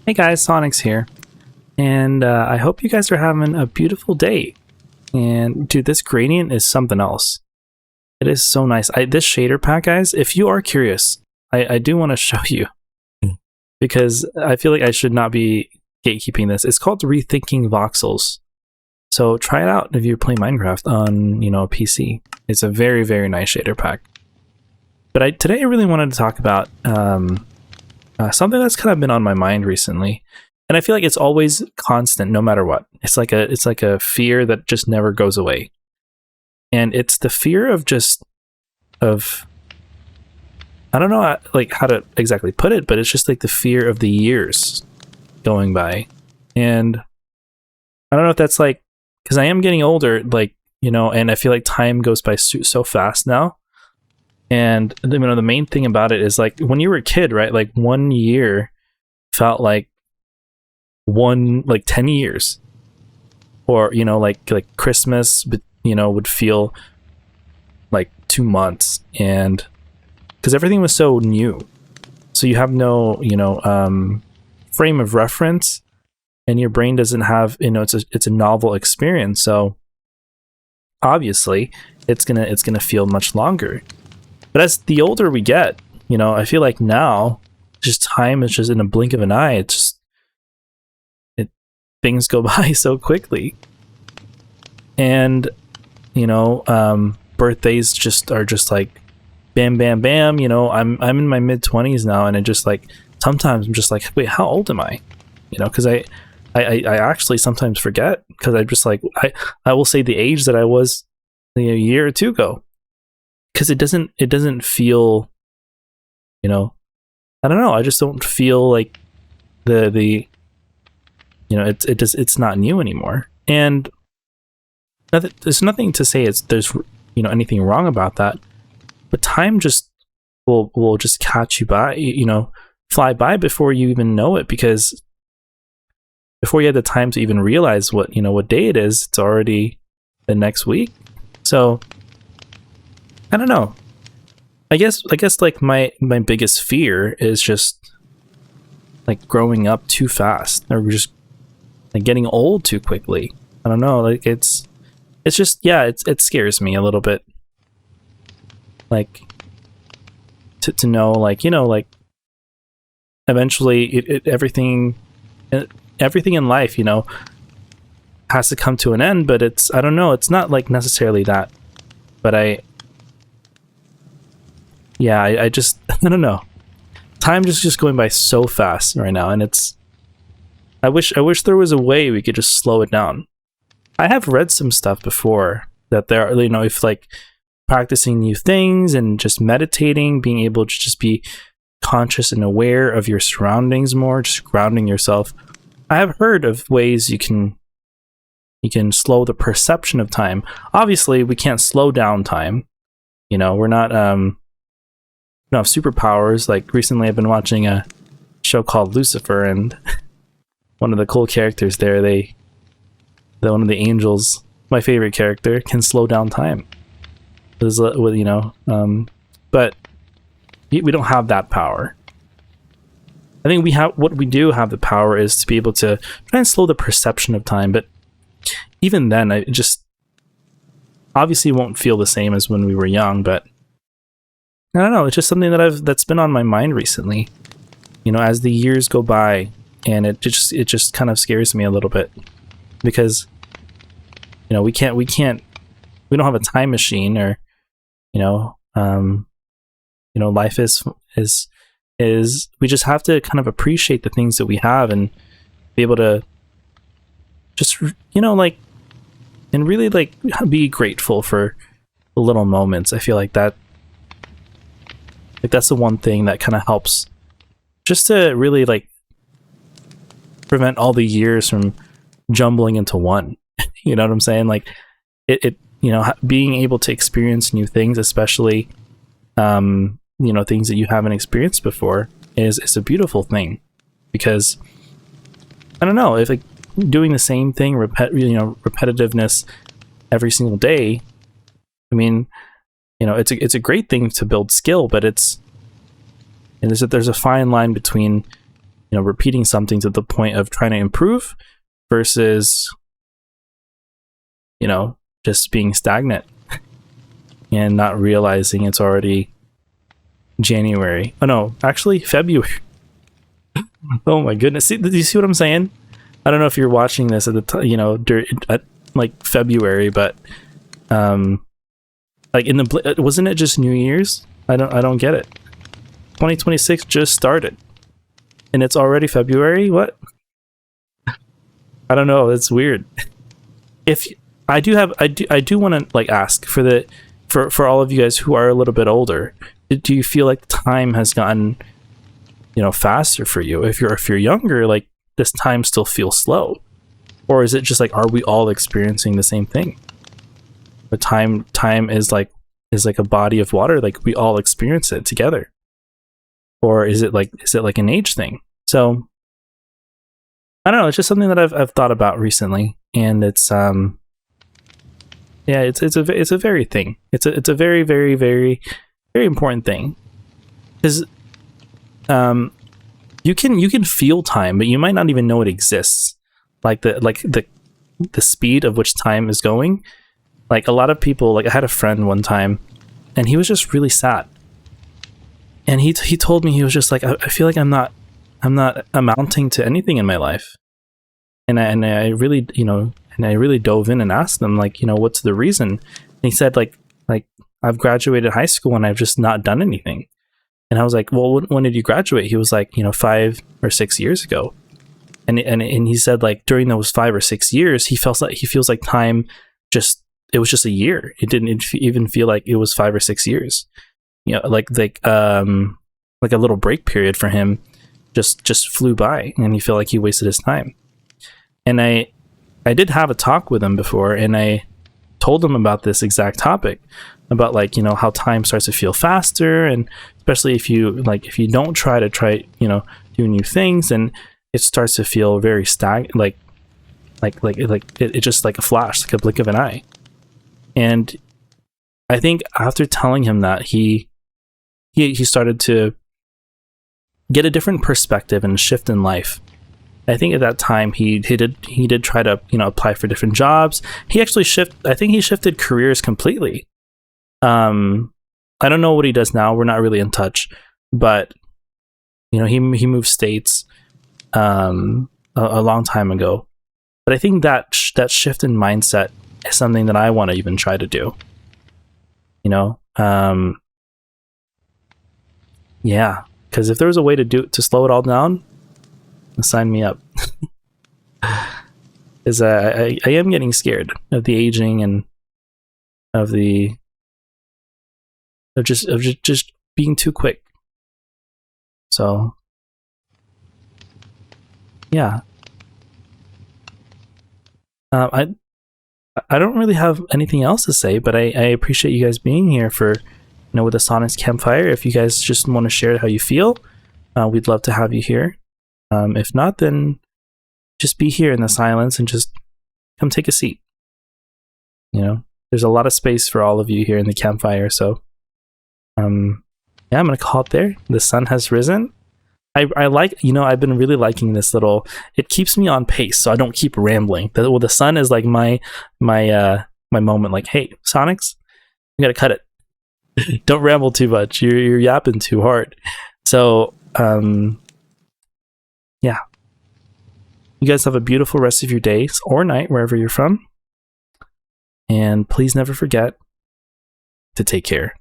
Hey guys, sonyx here, and I hope you guys are having a beautiful day. And dude, this gradient is something else. It is so nice. This shader pack, guys, if you are curious, I do want to show you because I feel like I should not be gatekeeping this. It's called Rethinking Voxels. So try it out if you play Minecraft on, a PC. It's a very, very nice shader pack. But today I really wanted to talk about something that's kind of been on my mind recently, and I feel like it's always constant, no matter what. It's like a fear that just never goes away, and it's the fear of I don't know like how to exactly put it, but it's just like the fear of the years going by, and I don't know if that's like because I am getting older, and I feel like time goes by so fast now. And the main thing about it is like when you were a kid, right? Like 1 year felt like 10 years, or like Christmas, but would feel like 2 months, and because everything was so new, so you have no frame of reference, and your brain doesn't have it's a novel experience, so obviously it's gonna feel much longer. But as the older we get, I feel like now, just time is just in a blink of an eye. Things go by so quickly, and birthdays are just like, bam, bam, bam. I'm in my mid-20s now, and it just like sometimes I'm just like, wait, how old am I? Because I actually sometimes forget, because I just like I will say the age that I was a year or two ago. Because it doesn't feel, I don't know. I just don't feel like it's not new anymore. And there's nothing to say there's anything wrong about that. But time just will just catch you by, fly by before you even know it. Because before you had the time to even realize what day it is, it's already the next week. So I don't know. I guess like my biggest fear is just like growing up too fast, or just like getting old too quickly. I don't know. Like it's just, yeah, it scares me a little bit. Like to know, like eventually everything in life, has to come to an end. But I don't know. It's not like necessarily that, but I just I don't know. Time just going by so fast right now, and I wish there was a way we could just slow it down. I have read some stuff before that there are, if like practicing new things and just meditating, being able to just be conscious and aware of your surroundings more, just grounding yourself. I have heard of ways you can slow the perception of time. Obviously, we can't slow down time. We're not have superpowers. Like recently I've been watching a show called Lucifer, and one of the cool characters there, one of the angels, my favorite character, can slow down time. But we don't have that power. I think what we do have the power is to be able to try and slow the perception of time, but even then I just obviously won't feel the same as when we were young. But I don't know. It's just something that's been on my mind recently. As the years go by, and it just kind of scares me a little bit, because we don't have a time machine, or life is we just have to kind of appreciate the things that we have and be able to just and really like be grateful for the little moments. I feel like that's the one thing that kind of helps just to really like prevent all the years from jumbling into one. You know what I'm saying? Like being able to experience new things, especially things that you haven't experienced before, is a beautiful thing. Because I don't know, if like doing the same thing, repetitiveness every single day, I mean, it's a great thing to build skill, but there's a fine line between repeating something to the point of trying to improve versus, just being stagnant and not realizing it's already January. Oh no, actually February. Oh my goodness. Do you see what I'm saying? I don't know if you're watching this at the time, at like February, but like wasn't it just New Year's? I don't get it. 2026 just started and it's already February. What? I don't know. It's weird. If I do want to like ask for all of you guys who are a little bit older, do you feel like time has gotten faster for you? If you're younger, like this time still feels slow, or is it just like, are we all experiencing the same thing? But time is like a body of water, like we all experience it together, or is it like an age thing? So I don't know. It's just something that I've thought about recently, and it's it's a very thing. It's a very very very very important thing, because you can feel time, but you might not even know it exists. Like the speed of which time is going. Like a lot of people, like I had a friend one time, and he was just really sad. And he told me, he was just like, I feel like I'm not amounting to anything in my life. And I really dove in and asked them, like, what's the reason? And he said, like I've graduated high school and I've just not done anything. And I was like, well, when did you graduate? He was like, 5 or 6 years ago. And he said, like, during those 5 or 6 years, he feels like time it was just a year. It didn't even feel like it was 5 or 6 years. Like a little break period for him just flew by, and he felt like he wasted his time. And I did have a talk with him before, and I told him about this exact topic, about like, how time starts to feel faster, and especially if you don't try do new things, and it starts to feel very like it just like a flash, like a blink of an eye. And I think after telling him that, he started to get a different perspective and shift in life. I think at that time he did try to apply for different jobs. He actually shifted careers completely. I don't know what he does now. We're not really in touch, but he moved states a long time ago. But I think that shift in mindset is something that I want to even try to do. Yeah, because if there was a way to slow it all down, sign me up. Is I am getting scared of the aging and of just being too quick. So yeah, I don't really have anything else to say, but I appreciate you guys being here for with the sonyx campfire. If you guys just want to share how you feel, we'd love to have you here. If not, then just be here in the silence and just come take a seat. There's a lot of space for all of you here in the campfire. So yeah, I'm gonna call it there. The sun has risen. I like, I've been really liking this little, it keeps me on pace so I don't keep rambling. The sun is like my moment, like, hey, Sonyx, you gotta cut it. Don't ramble too much. You're yapping too hard. So yeah. You guys have a beautiful rest of your day or night, wherever you're from. And please never forget to take care.